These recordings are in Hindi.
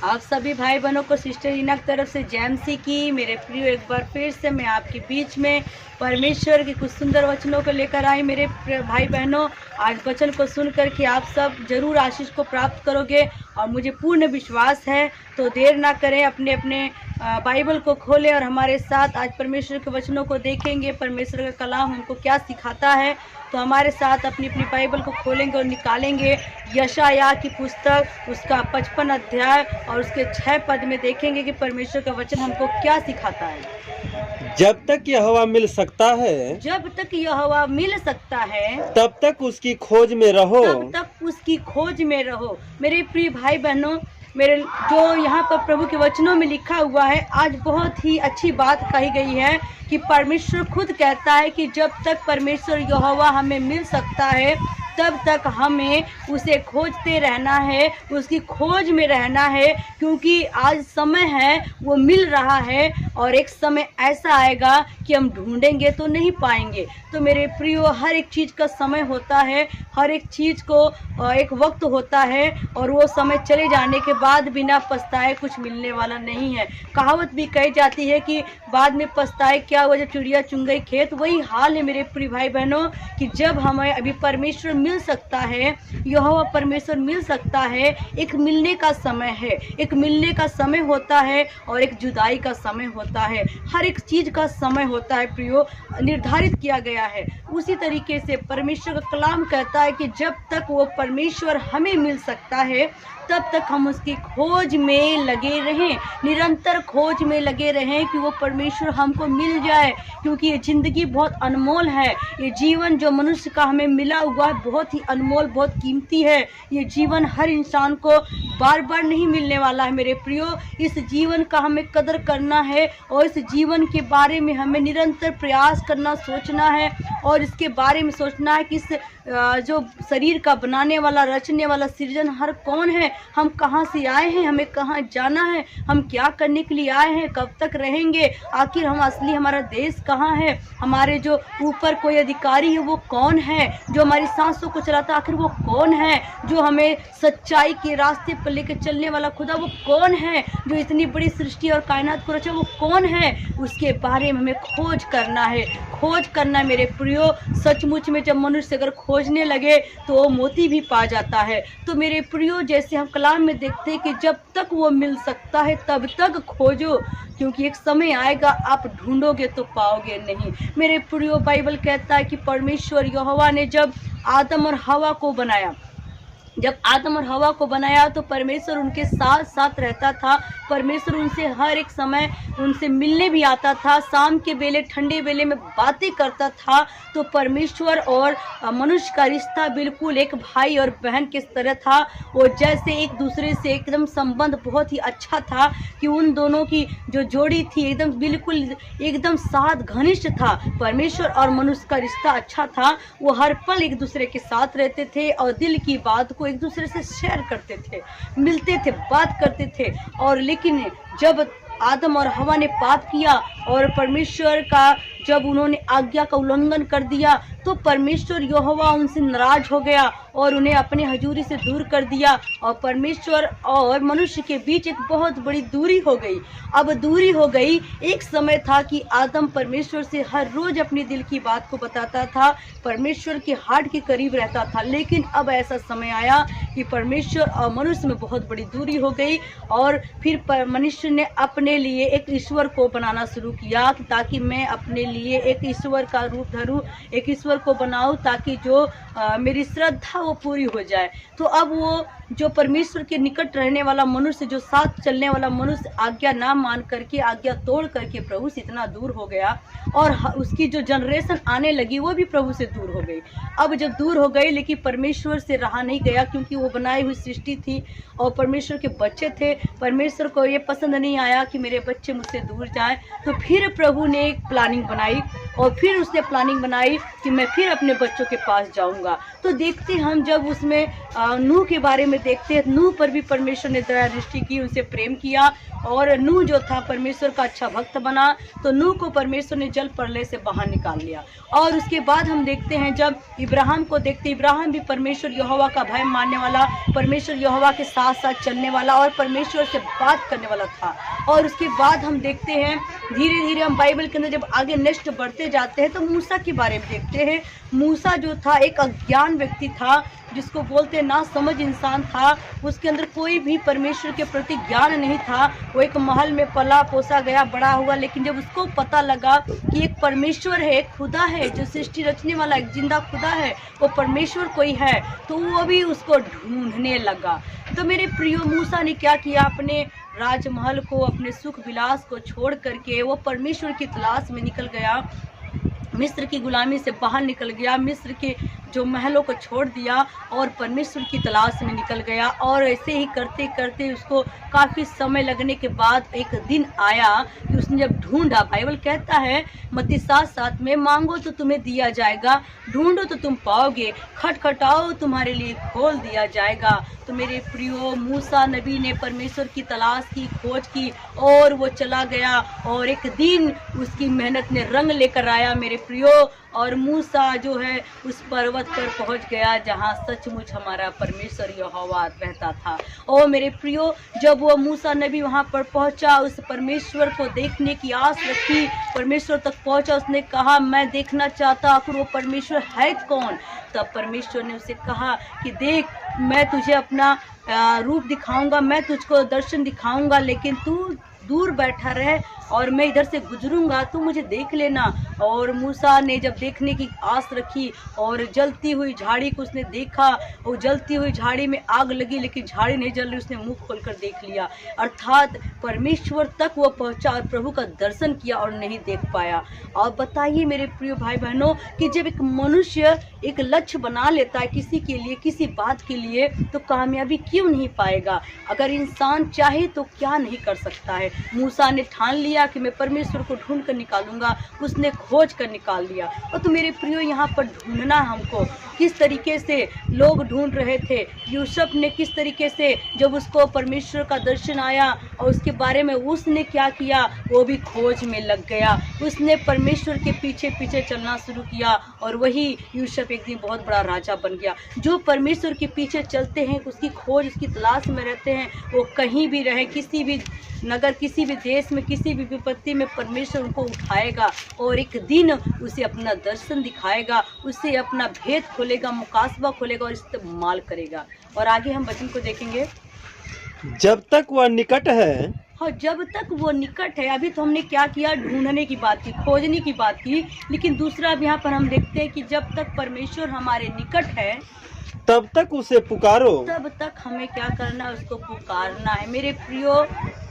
आप सभी भाई बहनों को सिस्टर रीना की तरफ से जैमसी की। मेरे प्रिय, एक बार फिर से मैं आपके बीच में परमेश्वर के कुछ सुंदर वचनों को लेकर आई। मेरे भाई बहनों, आज वचन को सुन कर के आप सब जरूर आशीष को प्राप्त करोगे और मुझे पूर्ण विश्वास है। तो देर ना करें, अपने अपने बाइबल को खोलें और हमारे साथ आज परमेश्वर के वचनों को देखेंगे। परमेश्वर का कलाम हमको क्या सिखाता है, तो हमारे साथ अपनी अपनी बाइबल को खोलेंगे और निकालेंगे। यशायाह की पुस्तक उसका 55 अध्याय और उसके 6 पद में देखेंगे कि परमेश्वर का वचन हमको क्या सिखाता है। जब तक यहोवा मिल सकता है, जब तक यहोवा मिल सकता है, तब तक उसकी खोज में रहो। तब तक उसकी खोज में रहो। मेरे प्रिय भाई बहनों, मेरे जो यहाँ पर प्रभु के वचनों में लिखा हुआ है, आज बहुत ही अच्छी बात कही गई है कि परमेश्वर खुद कहता है कि जब तक परमेश्वर यहोवा हमें मिल सकता है, तब तक हमें उसे खोजते रहना है, उसकी खोज में रहना है। क्योंकि आज समय है, वो मिल रहा है और एक समय ऐसा आएगा कि हम ढूंढेंगे तो नहीं पाएंगे। तो मेरे प्रियो, हर एक चीज़ का समय होता है, हर एक चीज़ को एक वक्त होता है और वो समय चले जाने के बाद बिना पछताए कुछ मिलने वाला नहीं है। कहावत भी कही जाती है कि बाद में पछताए क्या हुआ, जब चिड़िया चुन गई खेत। वही हाल है मेरे प्रिय भाई बहनों कि जब हमें अभी परमेश्वर मिल सकता है, यहोवा परमेश्वर मिल सकता है, एक मिलने का समय है, एक मिलने का समय होता है और एक जुदाई का समय होता है। हर एक चीज़ का समय होता है प्रियो, निर्धारित किया गया है। उसी तरीके से परमेश्वर का कलाम कहता है कि जब तक वो परमेश्वर हमें मिल सकता है, तब तक हम उसकी खोज में लगे रहें, निरंतर खोज में लगे रहें कि वो परमेश्वर हमको मिल जाए। क्योंकि ये ज़िंदगी बहुत अनमोल है, ये जीवन जो मनुष्य का हमें मिला हुआ है बहुत ही अनमोल, बहुत कीमती है। ये जीवन हर इंसान को बार बार नहीं मिलने वाला है मेरे प्रियो। इस जीवन का हमें कदर करना है और इस जीवन के बारे में हमें निरंतर प्रयास करना, सोचना है और इसके बारे में सोचना है कि इस जो शरीर का बनाने वाला, रचने वाला सृजनहार कौन है, हम कहाँ से आए हैं, हमें कहाँ जाना है, हम क्या करने के लिए आए हैं, कब तक रहेंगे, आखिर हम असली हमारा देश कहाँ है, हमारे जो ऊपर कोई अधिकारी है वो कौन है, जो हमारी सांसों को चलाता आखिर वो कौन है, जो हमें सच्चाई के रास्ते पर लेकर चलने वाला खुदा वो कौन है, जो इतनी बड़ी सृष्टि और कायनात को रचा वो कौन है। उसके बारे में हमें खोज करना है, खोज करना मेरे प्रियो। सचमुच में जब मनुष्य अगर खोजने लगे तो वो मोती भी पा जाता है। तो मेरे प्रियो, जैसे हम कलाम में देखते हैं कि जब तक वो मिल सकता है तब तक खोजो, क्योंकि एक समय आएगा आप ढूंढोगे तो पाओगे नहीं। मेरे प्रियो, बाइबल कहता है कि परमेश्वर यहोवा ने जब आदम और हवा को बनाया, जब आदम और हवा को बनाया तो परमेश्वर उनके साथ साथ रहता था। परमेश्वर उनसे हर एक समय उनसे मिलने भी आता था, शाम के बेले, ठंडे बेले में बातें करता था। तो परमेश्वर और मनुष्य का रिश्ता बिल्कुल एक भाई और बहन के तरह था। वो जैसे एक दूसरे से एकदम संबंध बहुत ही अच्छा था कि उन दोनों की जो जोड़ी थी एकदम बिल्कुल एकदम साथ घनिष्ठ था। परमेश्वर और मनुष्य का रिश्ता अच्छा था। वो हर पल एक दूसरे के साथ रहते थे और दिल की बात को एक दूसरे से शेयर करते थे, मिलते थे, बात करते थे। और लेकिन जब आदम और हवा ने पाप किया और परमेश्वर का जब उन्होंने आज्ञा का उल्लंघन कर दिया, तो परमेश्वर यहोवा उनसे नाराज हो गया और उन्हें अपनी हजूरी से दूर कर दिया और परमेश्वर और मनुष्य के बीच एक बहुत बड़ी दूरी हो गई। अब दूरी हो गई। एक समय था कि आदम परमेश्वर से हर रोज अपनी दिल की बात को बताता था, परमेश्वर के हार्ट के करीब रहता था। लेकिन अब ऐसा समय आया कि परमेश्वर और मनुष्य में बहुत बड़ी दूरी हो गई और फिर मनुष्य ने अपने लिए एक ईश्वर को बनाना शुरू किया ताकि मैं अपने लिए एक ईश्वर का रूप धरूं, एक ईश्वर को बनाऊं ताकि जो मेरी श्रद्धा वो पूरी हो जाए। तो अब वो जो परमेश्वर के निकट रहने वाला मनुष्य, जो साथ चलने वाला मनुष्य, आज्ञा ना मान करके, आज्ञा तोड़ करके प्रभु से इतना दूर हो गया और उसकी जो जनरेशन आने लगी वो भी प्रभु से दूर हो गई। अब जब दूर हो गई, लेकिन परमेश्वर से रहा नहीं गया, क्योंकि वो बनाई हुई सृष्टि थी और परमेश्वर के बच्चे थे। परमेश्वर को ये पसंद नहीं आया कि मेरे बच्चे मुझसे दूर जाएं। तो फिर प्रभु ने एक प्लानिंग बनाई और फिर उसने प्लानिंग बनाई कि मैं फिर अपने बच्चों के पास जाऊंगा। तो देखते हम जब उसमें नूह के बारे में देखते हैं, नूह पर भी परमेश्वर ने दया दृष्टि की, उनसे प्रेम किया और नूह जो था परमेश्वर का अच्छा भक्त बना। तो नूह को परमेश्वर ने जल प्रलय से बाहर निकाल लिया। और उसके बाद हम देखते हैं जब इब्राहिम को देखते, इब्राहिम भी परमेश्वर यहोवा का भय मानने वाला, परमेश्वर यहोवा के साथ साथ चलने वाला और परमेश्वर से बात करने वाला था। और उसके बाद हम देखते हैं धीरे धीरे हम बाइबल के अंदर जब आगे नेक्स्ट बढ़ते जाते हैं तो मूसा के बारे में देखते हैं। मूसा जो था एक अज्ञान व्यक्ति था, जिसको बोलते ना समझ इंसान था। उसके अंदर कोई भी परमेश्वर के प्रति ज्ञान नहीं था। वो एक महल में पला पोसा गया, बड़ा हुआ, लेकिन जब उसको पता लगा कि एक परमेश्वर है, एक खुदा है जो सृष्टि रचने वाला, एक जिंदा खुदा है, वो परमेश्वर कोई है, तो वो भी उसको ढूंढने लगा। तो मेरे प्रियो मूसा ने क्या किया, अपने राजमहल को, अपने सुख विलास को छोड़ करके वो परमेश्वर की तलाश में निकल गया। मिस्र की गुलामी से बाहर निकल गया, मिस्र के जो महलों को छोड़ दिया और परमेश्वर की तलाश में निकल गया। और ऐसे ही करते करते उसको काफ़ी समय लगने के बाद एक दिन आया कि उसने जब ढूंढा, बाइबल कहता है मत्ती 7:7 में, मांगो तो तुम्हें दिया जाएगा, ढूंढो तो तुम पाओगे, खटखटाओ तुम्हारे लिए खोल दिया जाएगा। तो मेरे प्रियो मूसा नबी ने परमेश्वर की तलाश की, खोज की और वो चला गया और एक दिन उसकी मेहनत ने रंग लेकर आया मेरे प्रियो। और मूसा जो है उस पर्वत पर पहुंच गया जहां सचमुच हमारा परमेश्वर यहोवा रहता था। और मेरे प्रियो, जब वो मूसा नबी वहां पर पहुंचा, उस परमेश्वर को देखने की आस रखी, परमेश्वर तक पहुंचा, उसने कहा मैं देखना चाहता आखिर वो परमेश्वर है कौन। तब परमेश्वर ने उसे कहा कि देख, मैं तुझे अपना रूप दिखाऊंगा, मैं तुझको दर्शन दिखाऊंगा, लेकिन तू दूर बैठा रहे और मैं इधर से गुजरूंगा, तू मुझे देख लेना। और मूसा ने जब देखने की आस रखी और जलती हुई झाड़ी को उसने देखा, और जलती हुई झाड़ी में आग लगी लेकिन झाड़ी नहीं जल रही, उसने मुंह खोलकर देख लिया। अर्थात परमेश्वर तक वो पहुंचा और प्रभु का दर्शन किया और नहीं देख पाया। और बताइए मेरे प्रिय भाई बहनों कि जब एक मनुष्य एक लक्ष्य बना लेता है किसी के लिए, किसी बात के लिए, तो कामयाबी क्यों नहीं पाएगा। अगर इंसान चाहे तो क्या नहीं कर सकता है। मूसा ने ठान लिया कि मैं परमेश्वर को ढूंढ कर निकालूंगा, उसने खोज कर निकाल लिया। और तो मेरे प्रियो, यहाँ पर ढूंढना हमको, किस तरीके से लोग ढूंढ रहे थे। यूसुफ ने किस तरीके से जब उसको परमेश्वर का दर्शन आया और उसके बारे में उसने क्या किया, वो भी खोज में लग गया। उसने परमेश्वर के पीछे पीछे चलना शुरू किया और वही यूसुफ एक दिन बहुत बड़ा राजा बन गया। जो परमेश्वर के पीछे चलते हैं, उसकी खोज, उसकी तलाश में रहते हैं, वो कहीं भी रहे, किसी भी नगर, किसी भी देश में, किसी भी विपत्ति में परमेश्वर उनको उठाएगा और एक दिन उसे अपना दर्शन दिखाएगा, उसे अपना भेद खोलेगा, मुकासबा खोलेगा और इस्तेमाल करेगा। और आगे हम वचन को देखेंगे, जब तक वह निकट है। हाँ, जब तक वो निकट है। अभी तो हमने क्या किया, ढूंढने की बात की, खोजने की बात की, लेकिन दूसरा अब यहाँ पर हम देखते हैं कि जब तक परमेश्वर हमारे निकट है तब तक उसे पुकारो। तब तक हमें क्या करना है, उसको पुकारना है। मेरे प्रियो,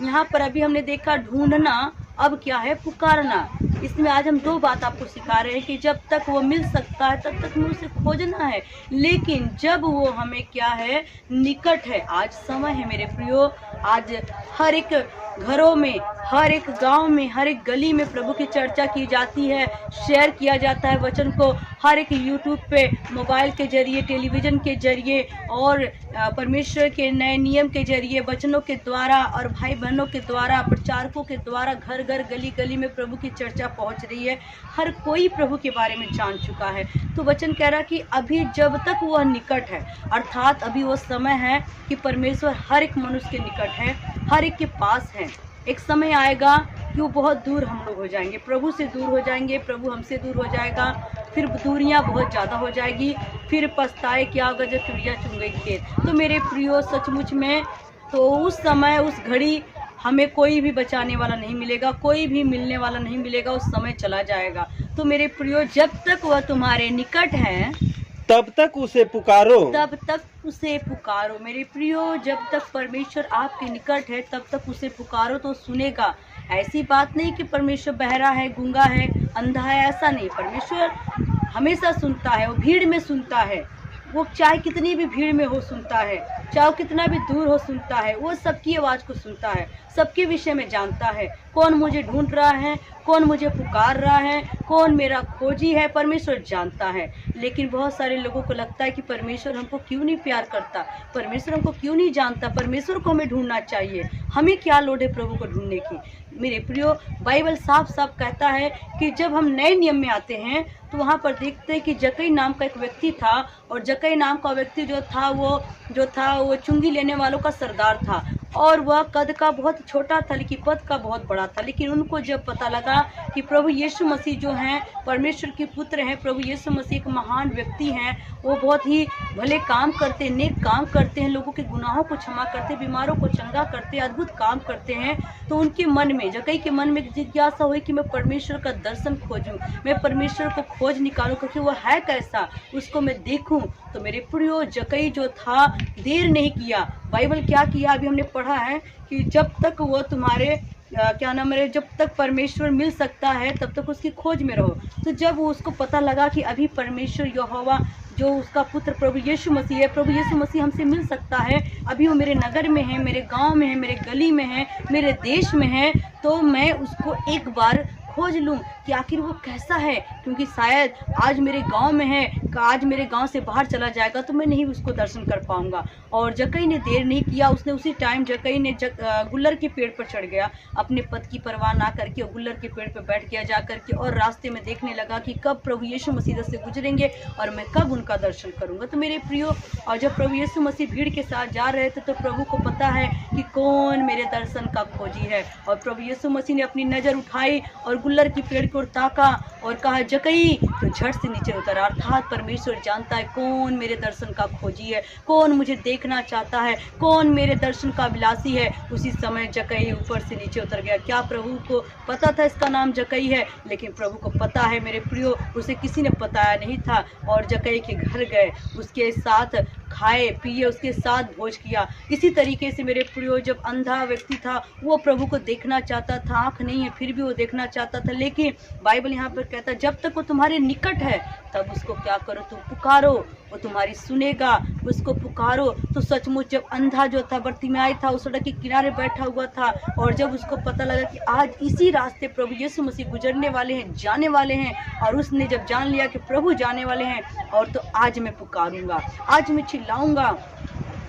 यहाँ पर अभी हमने देखा ढूंढना, अब क्या है, पुकारना। इसमें आज हम दो बात आपको सिखा रहे हैं कि जब तक वो मिल सकता है तब तक हमें उसे खोजना है, लेकिन जब वो हमें क्या है, निकट है। आज समय है मेरे प्रियो, आज हर एक घरों में, हर एक गांव में, हर एक गली में प्रभु की चर्चा की जाती है, शेयर किया जाता है वचन को, हर एक यूट्यूब पे, मोबाइल के जरिए, टेलीविज़न के जरिए और परमेश्वर के नए नियम के जरिए, वचनों के द्वारा और भाई बहनों के द्वारा, प्रचारकों के द्वारा घर घर, गली गली में प्रभु की चर्चा पहुंच रही है। हर कोई प्रभु के बारे में जान चुका है। तो वचन कह रहा कि अभी जब तक वह निकट है, अर्थात अभी वो समय है कि परमेश्वर हर एक मनुष्य के निकट है, हर एक के पास है। एक समय आएगा कि वो बहुत दूर हम लोग हो जाएंगे, प्रभु से दूर हो जाएंगे, प्रभु हमसे दूर हो जाएगा, फिर दूरियां बहुत ज़्यादा हो जाएगी, फिर पछताए क्या होगा जब चिड़िया चुन गई खेत। तो मेरे प्रियो, सचमुच में तो उस समय, उस घड़ी हमें कोई भी बचाने वाला नहीं मिलेगा, कोई भी मिलने वाला नहीं मिलेगा, उस समय चला जाएगा। तो मेरे प्रियो, जब तक वह तुम्हारे निकट है तब तक उसे पुकारो। तब तक उसे पुकारो। मेरे प्रियो, जब तक परमेश्वर आपके निकट है तब तक उसे पुकारो तो सुनेगा। ऐसी बात नहीं कि परमेश्वर बहरा है, गूंगा है, अंधा है, ऐसा नहीं। परमेश्वर हमेशा सुनता है, वो भीड़ में सुनता है, वो चाहे कितनी भी भीड़ में हो सुनता है। चाहे वो कितना भी दूर हो सुनता है, वो सबकी आवाज़ को सुनता है, सबके विषय में जानता है कौन मुझे ढूंढ रहा है, कौन मुझे पुकार रहा है, कौन मेरा खोजी है, परमेश्वर जानता है। लेकिन बहुत सारे लोगों को लगता है कि परमेश्वर हमको क्यों नहीं प्यार करता, परमेश्वर हमको क्यों नहीं जानता, परमेश्वर को हमें ढूंढना चाहिए, हमें क्या लोड है प्रभु को ढूंढने की। मेरे प्रियो, बाइबल साफ साफ कहता है कि जब हम नए नियम में आते हैं तो वहाँ पर देखते हैं कि जकई नाम का एक व्यक्ति था, और जकई नाम का व्यक्ति जो था वो चुंगी लेने वालों का सरदार था, और वह कद का बहुत छोटा था लेकिन पद का बहुत बड़ा था। लेकिन उनको जब पता लगा कि प्रभु यीशु मसीह जो हैं परमेश्वर के पुत्र हैं, प्रभु यीशु मसीह एक महान व्यक्ति हैं, वो बहुत ही भले काम करते हैं, नेक काम करते हैं, लोगों के गुनाहों को क्षमा करते, बीमारों को चंगा करते, अद्भुत काम करते हैं, तो उनके मन में, जकई के मन में जिज्ञासा हुई कि मैं परमेश्वर का दर्शन खोजूं, मैं परमेश्वर को खोज निकालूं, क्योंकि वो है कैसा, उसको मैं देखूं। तो मेरे प्रियो, जकई जो था देर नहीं किया। बाइबल क्या किया, अभी हमने पढ़ा है कि जब तक वो तुम्हारे जब तक परमेश्वर मिल सकता है तब तक उसकी खोज में रहो। तो जब वो उसको पता लगा कि अभी परमेश्वर यहोवा जो उसका पुत्र प्रभु यीशु मसीह है, प्रभु यीशु मसीह हमसे मिल सकता है, अभी वो मेरे नगर में है, मेरे गांव में है, मेरे गली में है, मेरे देश में है, तो मैं उसको एक बार खोज लूं कि आखिर वो कैसा है, क्योंकि शायद आज मेरे गांव में है, आज मेरे गांव से बाहर चला जाएगा तो मैं नहीं उसको दर्शन कर पाऊंगा। और जकई ने देर नहीं किया, उसने उसी टाइम जकई ने गुल्लर के पेड़ पर चढ़ गया, अपने पद की परवाह ना करके गुल्लर के पेड़ पर बैठ गया जा करके, और रास्ते में देखने लगा कि कब प्रभु यीशु मसीह से गुजरेंगे और मैं कब उनका दर्शन करूंगा। तो मेरे प्रियो, और जब प्रभु यीशु मसीह भीड़ के साथ जा रहे थे तो प्रभु को पता है कि कौन मेरे दर्शन का खोजी है, और प्रभु यीशु मसीह ने अपनी नज़र उठाई और गुल्लर की पेड़ को ताका और कहा जकई, तो झट से नीचे उतरा। अर्थात परमेश्वर जानता है कौन मेरे दर्शन का खोजी है, कौन मुझे देखना चाहता है, कौन मेरे दर्शन का अभिलाषी है। उसी समय जकई ऊपर से नीचे उतर गया। क्या प्रभु को पता था इसका नाम जकई है? लेकिन प्रभु को पता है मेरे प्रियो, उसे किसी ने बताया नहीं था। और जकई के घर गए, उसके साथ खाए पिए, उसके साथ भोज किया। इसी तरीके से मेरे प्रियो, जब अंधा व्यक्ति था वो प्रभु को देखना चाहता था, आँख नहीं है फिर भी वो देखना चाहता था, लेकिन बाइबल यहाँ पर कहता है जब तक वो तुम्हारे निकट है तब उसको क्या करो, तुम पुकारो, वो तुम्हारी सुनेगा, उसको पुकारो। तो सचमुच जब अंधा जो था बरतिमाई था, उस सड़क के किनारे बैठा हुआ था, और जब उसको पता लगा कि आज इसी रास्ते प्रभु यीशु मसीह गुजरने वाले हैं, जाने वाले हैं, और उसने जब जान लिया कि प्रभु जाने वाले हैं, और तो आज मैं पुकारूंगा, आज मैं चिल्लाऊंगा।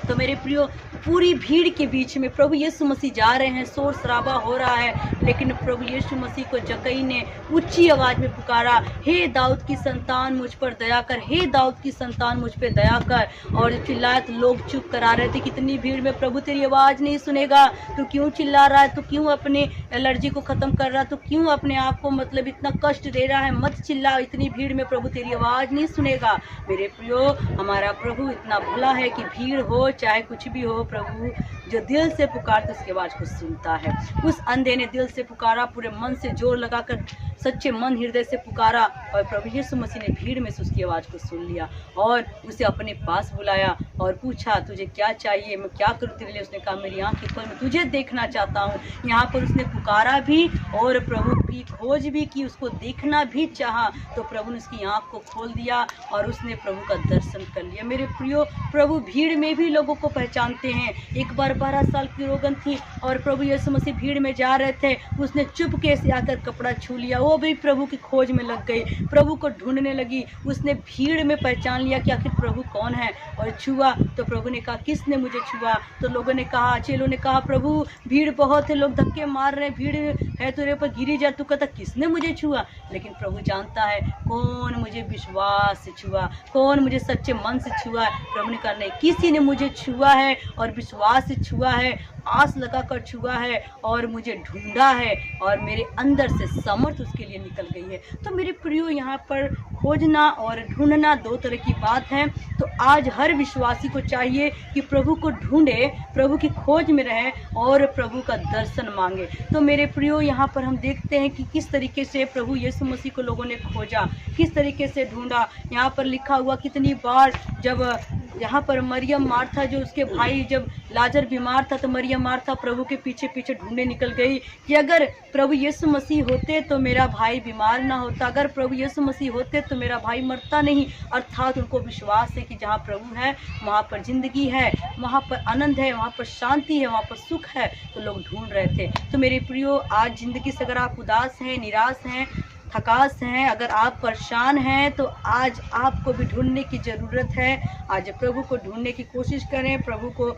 तो मेरे प्रियो, पूरी भीड़ के बीच में प्रभु यीशु मसीह जा रहे हैं, शोर शराबा हो रहा है, लेकिन प्रभु यीशु मसीह को जकई ने ऊंची आवाज में पुकारा, हे दाऊद की संतान मुझ पर दया कर, हे दाऊद की संतान मुझ पे दया कर। और चिल्लाया तो लोग चुप करा रहे थे, कितनी भीड़ में प्रभु तेरी आवाज़ नहीं सुनेगा, तो क्यों चिल्ला रहा है, तो क्यों अपने एलर्जी को ख़त्म कर रहा है, तो क्यों अपने आप को मतलब इतना कष्ट दे रहा है, मत चिल्ला, इतनी भीड़ में प्रभु तेरी आवाज़ नहीं सुनेगा। मेरे प्रियो, हमारा प्रभु इतना भला है कि भीड़ हो चाहे कुछ भी हो, प्रभु जो दिल से पुकारते उसकी आवाज़ को सुनता है। उस अंधे ने दिल से पुकारा, पूरे मन से जोर लगाकर सच्चे मन हृदय से पुकारा, और प्रभु यीशु मसीह ने भीड़ में से उसकी आवाज़ को सुन लिया और उसे अपने पास बुलाया और पूछा तुझे क्या चाहिए, मैं क्या करूँ तेरे लिए। उसने कहा मेरी आँखें खोल, मैं तुझे देखना चाहता हूँ। यहाँ पर उसने पुकारा भी और प्रभु की खोज भी की, उसको देखना भी चाहा, तो प्रभु ने उसकी आँख को खोल दिया और उसने प्रभु का दर्शन कर लिया। मेरे प्रियो, प्रभु भीड़ में भी लोगों को पहचानते हैं। एक बार 12 साल की रोगन थी और प्रभु यीशु मसीह भीड़ में जा रहे थे, उसने चुपके से आकर कपड़ा छू लिया, वो भी प्रभु की खोज में लग गई, प्रभु को ढूंढने लगी। उसने भीड़ में पहचान लिया कि आखिर प्रभु कौन है और छुआ, तो प्रभु ने कहा किसने मुझे छुआ? तो लोगों ने कहा, चेलों ने कहा प्रभु भीड़ बहुत है, लोग धक्के मार रहे हैं, भीड़ है तेरे पर गिरी जा। तू कहता किसने मुझे छुआ? लेकिन प्रभु जानता है कौन मुझे विश्वास से छुआ, कौन मुझे सच्चे मन से छुआ। प्रभु ने कहा नहीं, किसी ने मुझे छुआ है और विश्वास से छुआ है, आस लगाकर छुआ है और मुझे ढूंढा है और मेरे अंदर से समर्थ उसके लिए निकल गई है। तो मेरे प्रियो, यहाँ पर खोजना और ढूंढना दो तरह की बात है। तो आज हर विश्वासी को चाहिए कि प्रभु को ढूंढे, प्रभु की खोज में रहे और प्रभु का दर्शन मांगे। तो मेरे प्रियो, यहाँ पर हम देखते हैं कि किस तरीके से प्रभु यीशु मसीह को लोगों ने खोजा, किस तरीके से ढूंढा। यहाँ पर लिखा हुआ कितनी बार जब यहाँ पर मरियम मार्था जो उसके भाई जब लाजर बीमार था तो मरियम मार्था प्रभु के पीछे पीछे ढूंढने निकल गई कि अगर प्रभु यीशु मसीह होते तो मेरा भाई बीमार ना होता, अगर प्रभु यीशु मसीह होते तो मेरा भाई मरता नहीं। अर्थात उनको विश्वास है कि जहाँ प्रभु है वहाँ पर जिंदगी है, वहाँ पर आनंद है, वहाँ पर शांति है, वहाँ पर सुख है। तो लोग ढूंढ रहे थे। तो मेरे प्रियो, आज ज़िंदगी से अगर आप उदास हैं, निराश हैं, थकास हैं, अगर आप परेशान हैं तो आज आपको भी ढूंढने की ज़रूरत है। आज प्रभु को ढूंढने की कोशिश करें, प्रभु को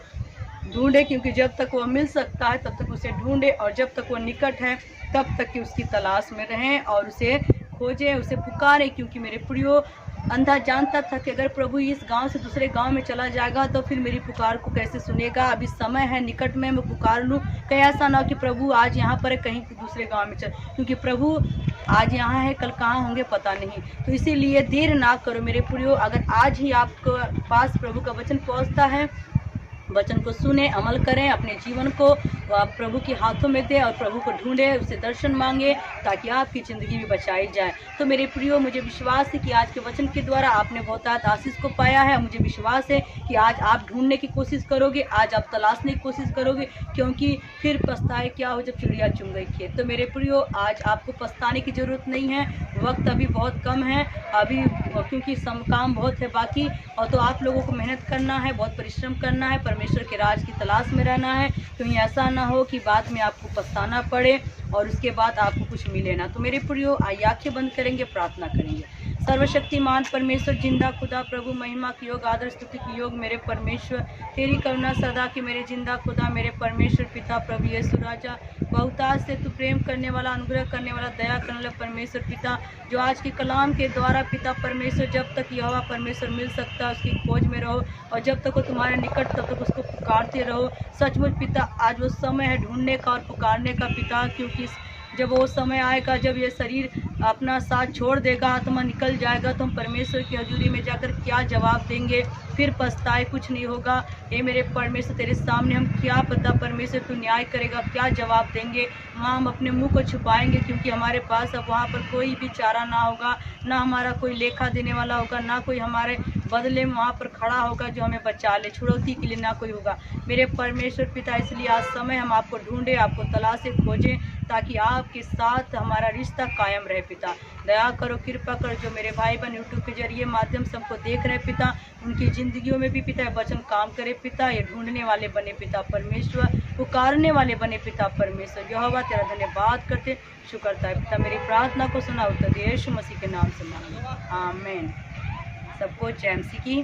ढूंढे, क्योंकि जब तक वो मिल सकता है तब तक उसे ढूंढे, और जब तक वो निकट है तब तक कि उसकी तलाश में रहें और उसे खोजें, उसे पुकारें। क्योंकि मेरे प्रियो, अंधा जानता था कि अगर प्रभु इस गांव से दूसरे गांव में चला जाएगा तो फिर मेरी पुकार को कैसे सुनेगा। अभी समय है, निकट में मैं पुकार लूँ, कहीं ऐसा ना हो कि प्रभु आज यहाँ पर है, कहीं दूसरे गांव में चल, क्योंकि प्रभु आज यहाँ है, कल कहाँ होंगे पता नहीं। तो इसीलिए देर ना करो मेरे प्रियो। अगर आज ही आपको पास प्रभु का वचन पहुँचता है, वचन को सुने, अमल करें, अपने जीवन को आप प्रभु के हाथों में दें और प्रभु को ढूंढें, उससे दर्शन मांगे ताकि आपकी ज़िंदगी भी बचाई जाए। तो मेरे प्रियो, मुझे विश्वास है कि आज के वचन के द्वारा आपने बहुत आशीष को पाया है। मुझे विश्वास है कि आज आप ढूंढने की कोशिश करोगे, आज आप तलाशने की कोशिश करोगे, क्योंकि फिर पछताए क्या हो जब चिड़िया चुन गई खेत। तो मेरे प्रियो, आज आपको पछताने की ज़रूरत नहीं है, वक्त अभी बहुत कम है अभी, क्योंकि काम बहुत है बाकी, और तो आप लोगों को मेहनत करना है, बहुत परिश्रम करना है, परमेश्वर के राज की तलाश में रहना है। क्योंकि ऐसा ना हो कि बाद में आपको पछताना पड़े और उसके बाद आपको कुछ मिले ना। तो मेरे प्रियो, आइए आंखें बंद करेंगे, प्रार्थना करेंगे। सर्वशक्तिमान परमेश्वर, जिंदा खुदा प्रभु, महिमा की योग, आदर स्तुति की योग मेरे परमेश्वर, तेरी करुणा सदा की मेरे जिंदा खुदा, मेरे परमेश्वर पिता प्रभु यीशु राजा, बहुताज से तू प्रेम करने वाला, अनुग्रह करने वाला, दया करने वाला परमेश्वर पिता, जो आज के कलाम के द्वारा पिता परमेश्वर जब तक यहोवा परमेश्वर मिल सकता है उसकी खोज में रहो, और जब तक वो तुम्हारे निकट तब तक उसको पुकारते रहो। सचमुच पिता, आज वो समय है ढूंढने का और पुकारने का पिता, क्योंकि जब वो समय आएगा जब ये शरीर अपना साथ छोड़ देगा, आत्मा निकल जाएगा, तो हम परमेश्वर की हजूरी में जाकर क्या जवाब देंगे। फिर पछताए कुछ नहीं होगा। हे मेरे परमेश्वर, तेरे सामने हम क्या पता परमेश्वर तू न्याय करेगा, क्या जवाब देंगे। वहाँ हम अपने मुंह को छुपाएंगे, क्योंकि हमारे पास अब वहाँ पर कोई भी चारा ना होगा, ना हमारा कोई लेखा देने वाला होगा, ना कोई हमारे बदले में वहाँ पर खड़ा होगा जो हमें बचा ले, छुड़ौती के लिए ना कोई होगा। मेरे परमेश्वर पिता, इसलिए आज समय हम आपको ढूंढें, आपको तलाशें, खोजें, ताकि आपके साथ हमारा रिश्ता कायम रहे। पिता दया करो, कृपा करो, जो मेरे भाई बहन यूट्यूब के जरिए माध्यम से हमको देख रहे पिता, उनकी ज़िंदगियों में भी पिता वचन काम करे पिता, ये ढूंढने वाले बने पिता परमेश्वर, पुकारने वाले बने पिता परमेश्वर। यहोवा तेरा धन्यवाद करते, शुक्रता है पिता, मेरी प्रार्थना को सुना, उत्तर दे, यीशु मसीह के नाम से मांगे, आमीन। सबको जय मसीह की।